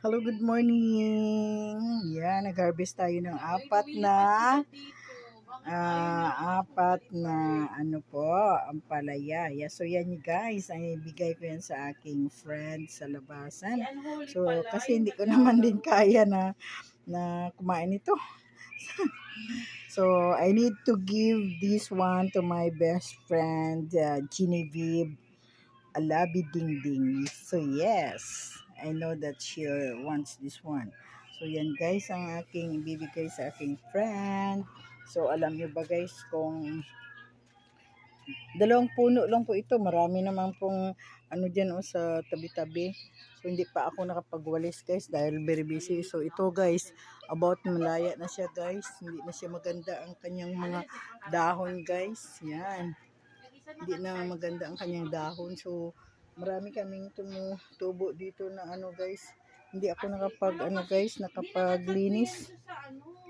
Hello, good morning. Yan, nag-harvest tayo ng apat na ano po, ampalaya. Yeah, so yan guys, ay bigay ko yan sa aking friend sa labasan. So kasi hindi ko naman din kaya na kumain ito. So I need to give this one to my best friend, Genevieve Alabi Dingding. So yes, I know that she wants this one. So yan guys, ang aking ibibigay sa aking friend. So alam niyo ba guys, kung dalawang puno lang po ito, marami naman pong ano dyan sa tabi-tabi. So hindi pa ako nakapagwalis guys dahil very busy. So ito guys, about malaya na siya guys. Hindi na siya maganda ang kanyang mga dahon guys. Yan. Hindi na maganda ang kanyang dahon. So marami kaming tumutubo dito na ano guys. Hindi ako nakapaglinis.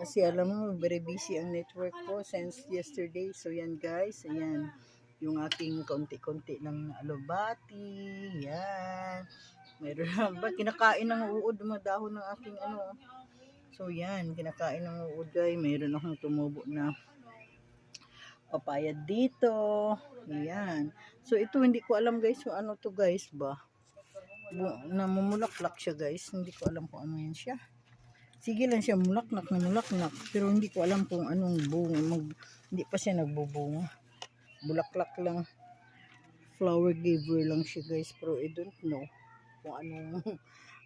Kasi alam mo, very busy ang network ko since yesterday. So yan guys, ayan. Yung aking konti-konti lang na alubati. Yan. Meron ba? Kinakain ng uod mga dahon ng aking ano. So yan, kinakain ng uod ay. Meron akong tumubo na papaya dito. Ayan. So ito hindi ko alam guys kung ano to guys ba. Namumulaklak siya guys. Hindi ko alam kung ano yan siya. Sige lang siya mulaknak na mulaknak. Pero hindi ko alam kung anong bunga. Hindi pa siya nagbubunga. Bulaklak lang. Flower giver lang siya guys. Pero I don't know kung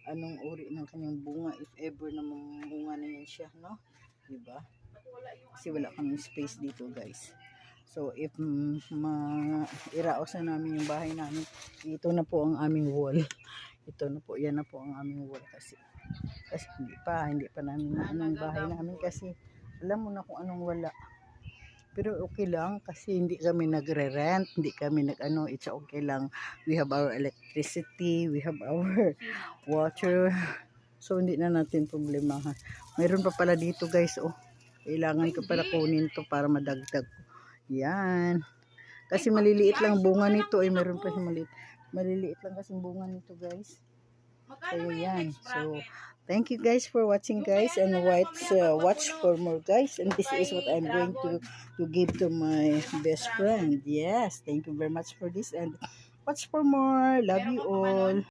anong uri ng kanyang bunga. If ever na mamunga na yan siya. No? Diba? Kasi wala kaming space dito guys. So if iraos na namin yung bahay namin, ito na po ang aming wall. Ito na po, yan na po ang aming wall kasi hindi pa namin ang bahay namin kasi alam mo na kung anong wala. Pero okay lang kasi hindi kami nagre-rent, hindi kami it's okay lang. We have our electricity, we have our water. So hindi na natin problemahan. Mayroon pa pala dito guys, oh. Kailangan ko pala kunin to para madagdag. Yan. Kasi maliliit lang bunga nito. Ay, meron pa siya maliliit lang kasi bunga nito guys. So, yan. So, thank you guys for watching guys. And watch for more guys. And this is what I'm going to give to my best friend. Yes. Thank you very much for this. And watch for more. Love you all.